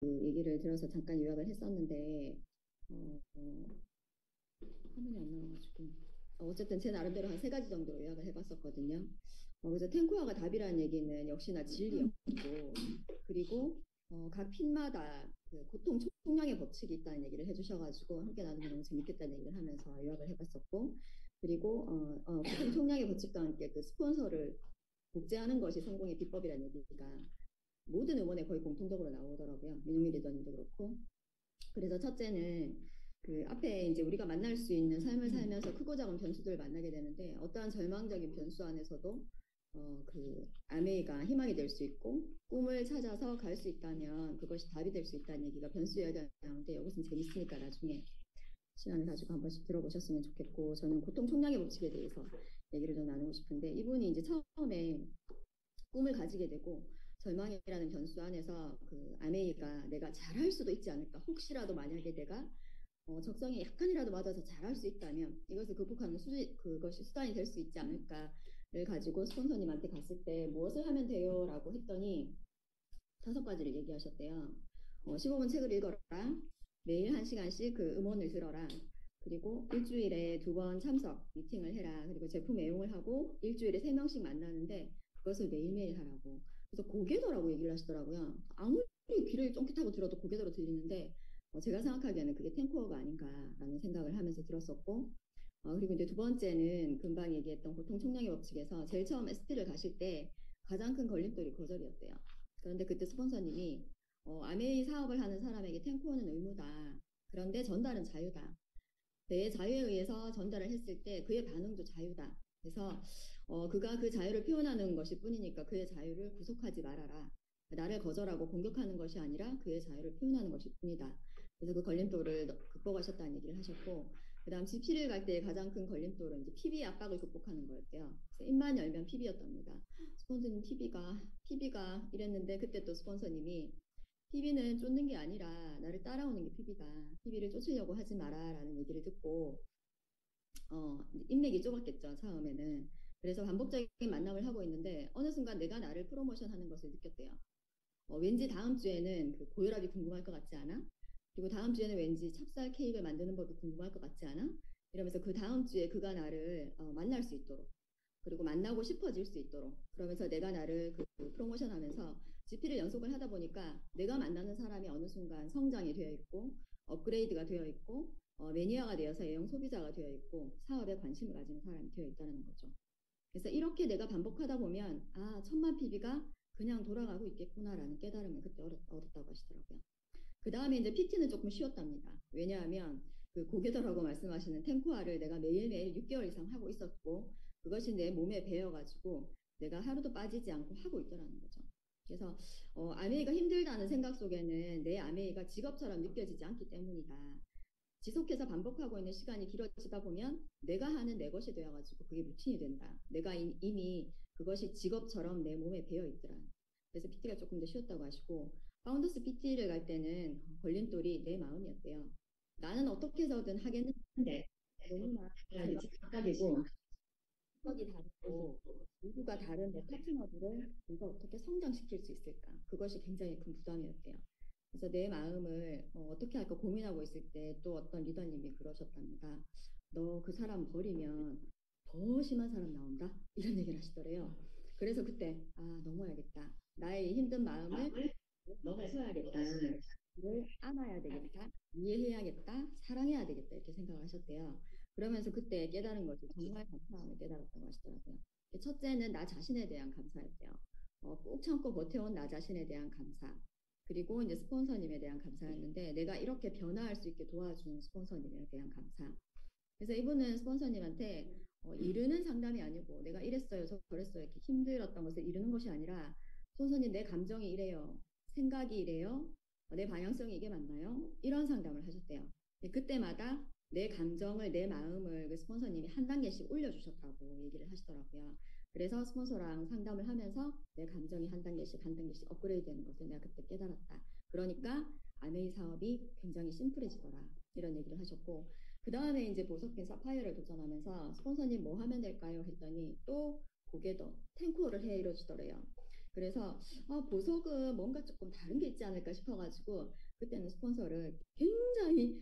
얘기를 들어서 잠깐 요약을 했었는데 화면이 안 나와가지고 어쨌든 제 나름대로 한 세 가지 정도로 요약을 해봤었거든요. 그래서 탱쿠아가 답이라는 얘기는 역시나 진리였고, 그리고 각 핀마다 그 고통 총량의 법칙이 있다는 얘기를 해주셔가지고 함께 나누면 너무 재밌겠다는 얘기를 하면서 요약을 해봤었고, 그리고 고통 총량의 법칙과 함께 그 스폰서를 복제하는 것이 성공의 비법이라는 얘기가 모든 음원에 거의 공통적으로 나오더라고요. 민용미 리더님도 그렇고. 그래서 첫째는 그 앞에 이제 우리가 만날 수 있는 삶을 살면서 크고 작은 변수들을 만나게 되는데 어떠한 절망적인 변수 안에서도 그 아메이가 희망이 될 수 있고 꿈을 찾아서 갈 수 있다면 그것이 답이 될 수 있다는 얘기가 변수여야 되는데 이것은 재밌으니까 나중에 시간을 가지고 한 번씩 들어보셨으면 좋겠고 저는 고통 총량의 법칙에 대해서 얘기를 좀 나누고 싶은데 이분이 이제 처음에 꿈을 가지게 되고 절망이라는 변수 안에서 그 아메이가 내가 잘할 수도 있지 않을까 혹시라도 만약에 내가 적성에 약간이라도 맞아서 잘할 수 있다면 이것을 극복하는 그것이 수단이 될 수 있지 않을까를 가지고 스폰서님한테 갔을 때 무엇을 하면 돼요? 라고 했더니 5가지를 얘기하셨대요. 15분 책을 읽어라. 매일 1시간씩 그 음원을 들어라. 그리고 일주일에 2번 참석 미팅을 해라. 그리고 제품 애용을 하고 일주일에 3명씩 만나는데 그것을 매일매일 하라고. 그래서 고개도라고 얘기를 하시더라고요. 아무리 귀를 쫑긋하고 들어도 고개도로 들리는데 제가 생각하기에는 그게 탱코어가 아닌가라는 생각을 하면서 들었었고 그리고 이제 2번째는 금방 얘기했던 고통 총량의 법칙에서 제일 처음 SP를 가실 때 가장 큰 걸림돌이 거절이었대요. 그런데 그때 스폰서님이 아메이 사업을 하는 사람에게 탱코어는 의무다. 그런데 전달은 자유다. 내 자유에 의해서 전달을 했을 때 그의 반응도 자유다. 그래서 그가 그 자유를 표현하는 것일 뿐이니까 그의 자유를 구속하지 말아라. 나를 거절하고 공격하는 것이 아니라 그의 자유를 표현하는 것일 뿐이다. 그래서 그 걸림돌을 극복하셨다는 얘기를 하셨고, 그 다음 집필을 갈 때 가장 큰 걸림돌은 이제 PB 압박을 극복하는 거였대요. 그래서 입만 열면 PB였답니다. 스폰서님 PB가 이랬는데 그때 또 스폰서님이 PB는 쫓는 게 아니라 나를 따라오는 게 PB다. PB를 쫓으려고 하지 마라 라는 얘기를 듣고 인맥이 좁았겠죠, 처음에는. 그래서 반복적인 만남을 하고 있는데 어느 순간 내가 나를 프로모션하는 것을 느꼈대요. 왠지 다음 주에는 그 고혈압이 궁금할 것 같지 않아? 그리고 다음 주에는 왠지 찹쌀 케이크를 만드는 법이 궁금할 것 같지 않아? 이러면서 그 다음 주에 그가 나를 만날 수 있도록 그리고 만나고 싶어질 수 있도록 그러면서 내가 나를 그 프로모션 하면서 GP를 연속을 하다 보니까 내가 만나는 사람이 어느 순간 성장이 되어 있고 업그레이드가 되어 있고 매니아가 되어서 애용 소비자가 되어 있고 사업에 관심을 가지는 사람이 되어 있다는 거죠. 그래서 이렇게 내가 반복하다 보면 아 천만 PB가 그냥 돌아가고 있겠구나라는 깨달음을 그때 얻었다고 하시더라고요. 그 다음에 이제 PT는 조금 쉬웠답니다. 왜냐하면 그 고개더라고 말씀하시는 탱코아를 내가 매일매일 6개월 이상 하고 있었고 그것이 내 몸에 배어가지고 내가 하루도 빠지지 않고 하고 있더라는 거죠. 그래서 아메이가 힘들다는 생각 속에는 내 아메이가 직업처럼 느껴지지 않기 때문이다. 지속해서 반복하고 있는 시간이 길어지다 보면 내가 하는 내 것이 되어가지고 그게 루틴이 된다. 내가 이미 그것이 직업처럼 내 몸에 배어 있더라. 그래서 PT가 조금 더 쉬웠다고 하시고 파운더스 PT를 갈 때는 걸림돌이 내 마음이었대요. 나는 어떻게 해서든 하겠는데 너무나 제가 착각이고 성격이 다르고 모두가 다른 내 파트너들을 내가 어떻게 성장시킬 수 있을까? 그것이 굉장히 큰 부담이었대요. 그래서 내 마음을 떻게 할까 고민하고 있을 때 또 어떤 리더님이 그러셨답니다. 너 그 사람 버리면 더 심한 사람 나온다? 이런 얘기를 하시더래요. 그래서 그때 아 넘어야겠다. 나의 힘든 마음을 넘어서야겠다. 를 안아야 되겠다. 이해해야겠다. 사랑해야 되겠다. 이렇게 생각을 하셨대요. 그러면서 그때 깨달은 것이 정말 감사함을 깨달았다고 하시더라고요. 첫째는 나 자신에 대한 감사였대요. 꾹 참고 버텨온 나 자신에 대한 감사. 그리고 이제 스폰서님에 대한 감사였는데 내가 이렇게 변화할 수 있게 도와준 스폰서님에 대한 감사. 그래서 이분은 스폰서님한테 이르는 상담이 아니고 내가 이랬어요, 저랬어요 이렇게 힘들었던 것을 이르는 것이 아니라 스폰서님 내 감정이 이래요, 생각이 이래요, 내 방향성이 이게 맞나요? 이런 상담을 하셨대요. 그때마다 내 감정을 내 마음을 그 스폰서님이 한 단계씩 올려주셨다고 얘기를 하시더라고요. 그래서 스폰서랑 상담을 하면서 내 감정이 한 단계씩 한 단계씩 업그레이드 되는 것을 내가 그때 깨달았다. 그러니까 아메이 사업이 굉장히 심플해지더라. 이런 얘기를 하셨고 그 다음에 이제 보석핀 사파이어를 도전하면서 스폰서님 뭐 하면 될까요? 했더니 또 고개도 탱코를 해 이러시더래요. 그래서 보석은 뭔가 조금 다른 게 있지 않을까 싶어가지고 그때는 스폰서를 굉장히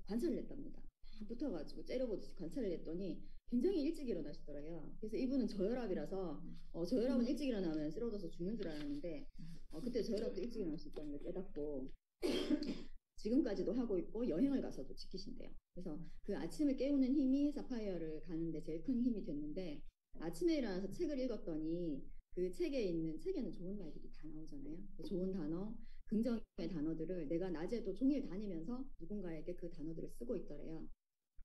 관찰을 했답니다. 다 붙어가지고 째려보듯이 관찰을 했더니 굉장히 일찍 일어나시더라고요. 그래서 이분은 저혈압이라서 저혈압은 일찍 일어나면 쓰러져서 죽는 줄 알았는데 그때 저혈압도 일찍 일어날 수 있다는 걸 깨닫고 지금까지도 하고 있고 여행을 가서도 지키신대요. 그래서 그 아침을 깨우는 힘이 사파이어를 가는데 제일 큰 힘이 됐는데 아침에 일어나서 책을 읽었더니 그 책에는 좋은 말들이 다 나오잖아요. 좋은 단어, 긍정의 단어들을 내가 낮에도 종일 다니면서 누군가에게 그 단어들을 쓰고 있더래요.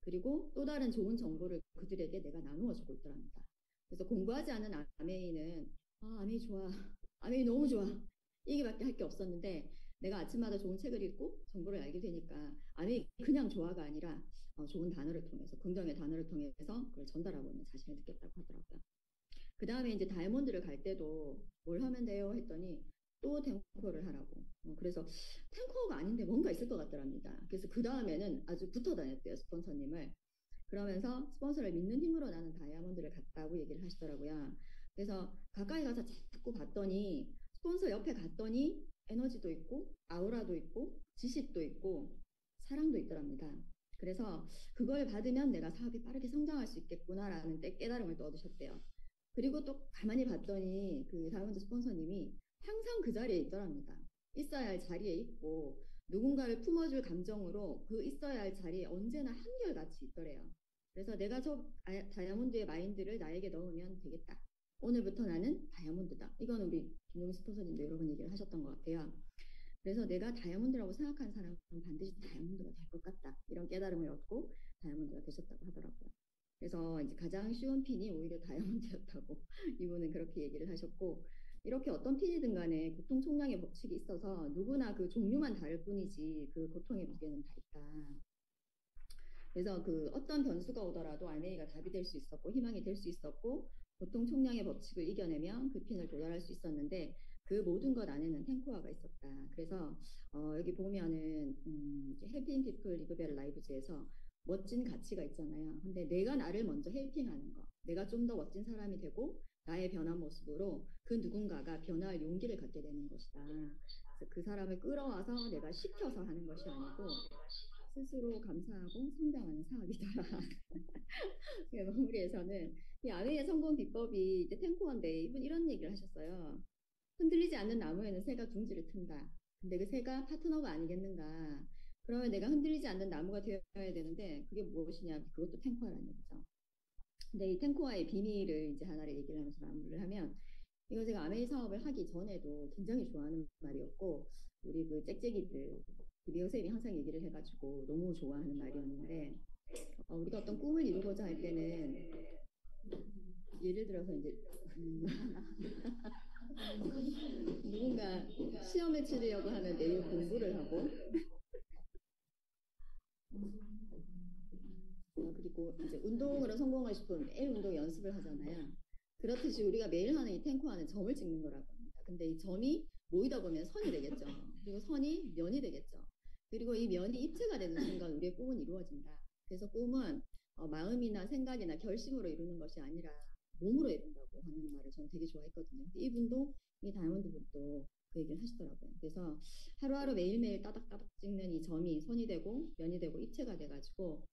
그리고 또 다른 좋은 정보를 그들에게 내가 나누어 주고 있더랍니다. 그래서 공부하지 않은 아메이는 아메이 좋아, 아메이 너무 좋아 이게밖에 할 게 없었는데 내가 아침마다 좋은 책을 읽고 정보를 알게 되니까 아메이 그냥 좋아가 아니라 좋은 단어를 통해서 긍정의 단어를 통해서 그걸 전달하고 있는 자신을 느꼈다고 하더라고요. 그 다음에 이제 다이아몬드를 갈 때도 뭘 하면 돼요 했더니 또 탱커를 하라고. 그래서 탱커가 아닌데 뭔가 있을 것 같더랍니다. 그래서 그 다음에는 아주 붙어 다녔대요, 스폰서님을. 그러면서 스폰서를 믿는 힘으로 나는 다이아몬드를 갔다고 얘기를 하시더라고요. 그래서 가까이 가서 자꾸 봤더니 스폰서 옆에 갔더니 에너지도 있고 아우라도 있고 지식도 있고 사랑도 있더랍니다. 그래서 그걸 받으면 내가 사업이 빠르게 성장할 수 있겠구나라는 깨달음을 또 얻으셨대요. 그리고 또 가만히 봤더니 그 다이아몬드 스폰서님이 항상 그 자리에 있더랍니다. 있어야 할 자리에 있고 누군가를 품어줄 감정으로 그 있어야 할 자리에 언제나 한결같이 있더래요. 그래서 내가 저 다이아몬드의 마인드를 나에게 넣으면 되겠다. 오늘부터 나는 다이아몬드다. 이건 우리 김용희 스폰서님도 여러 번 얘기를 하셨던 것 같아요. 그래서 내가 다이아몬드라고 생각하는 사람은 반드시 다이아몬드가 될 것 같다. 이런 깨달음을 얻고 다이아몬드가 되셨다고 하더라고요. 그래서 이제 가장 쉬운 핀이 오히려 다이아몬드였다고 이분은 그렇게 얘기를 하셨고 이렇게 어떤 핀이든 간에 고통 총량의 법칙이 있어서 누구나 그 종류만 다를 뿐이지 그 고통의 무게는 다 있다. 그래서 그 어떤 변수가 오더라도 RMA가 답이 될 수 있었고 희망이 될 수 있었고 고통 총량의 법칙을 이겨내면 그 핀을 도달할 수 있었는데 그 모든 것 안에는 탱크화가 있었다. 그래서 여기 보면은 헬핑 피플 리그벨 라이브즈에서 멋진 가치가 있잖아요. 근데 내가 나를 먼저 헬핑하는 거, 내가 좀 더 멋진 사람이 되고 나의 변한 모습으로 그 누군가가 변화할 용기를 갖게 되는 것이다. 그래서 그 사람을 끌어와서 내가 시켜서 하는 것이 아니고 스스로 감사하고 성장하는 사업이다. 마무리에서는 이 아메이의 성공 비법이 이제 탱코원데 이분 이런 얘기를 하셨어요. 흔들리지 않는 나무에는 새가 둥지를 튼다. 근데 그 새가 파트너가 아니겠는가? 그러면 내가 흔들리지 않는 나무가 되어야 되는데 그게 무엇이냐? 그것도 탱코화라는 얘기죠. 근데 이 탱코화의 비밀을 이제 하나를 얘기를 하면서 마무리를 하면 이거 제가 아메이 사업을 하기 전에도 굉장히 좋아하는 말이었고 우리 그 짹짹이들 미영 선생님이 항상 얘기를 해가지고 너무 좋아하는 말이었는데 우리가 어떤 꿈을 이루고자 할 때는 예를 들어서 이제 누군가 시험에 치르려고 하면 내일 공부를 하고 그리고 이제 운동으로 성공하고 싶으면 매일 운동 연습을 하잖아요. 그렇듯이 우리가 매일 하는 이 탱커하는 점을 찍는 거라고 합니다. 근데 이 점이 모이다 보면 선이 되겠죠. 그리고 선이 면이 되겠죠. 그리고 이 면이 입체가 되는 순간 우리의 꿈은 이루어진다. 그래서 꿈은 마음이나 생각이나 결심으로 이루는 것이 아니라 몸으로 이룬다고 하는 말을 저는 되게 좋아했거든요. 이분도 이 다이아몬드 분도 그 얘기를 하시더라고요. 그래서 하루하루 매일매일 따닥따닥 찍는 이 점이 선이 되고 면이 되고 입체가 돼가지고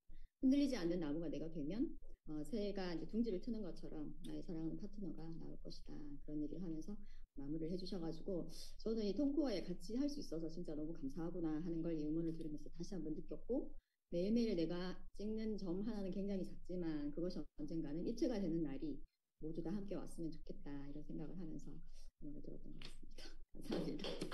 흔들리지 않는 나무가 내가 되면 새가 이제 둥지를 트는 것처럼 나의 사랑하는 파트너가 나올 것이다. 그런 얘기를 하면서 마무리를 해주셔가지고 저는 이 통코어에 같이 할 수 있어서 진짜 너무 감사하구나 하는 걸 이 음원을 들으면서 다시 한번 느꼈고 매일매일 내가 찍는 점 하나는 굉장히 작지만 그것이 언젠가는 입체가 되는 날이 모두 다 함께 왔으면 좋겠다 이런 생각을 하면서 음원을 들었던 것 같습니다. 감사합니다.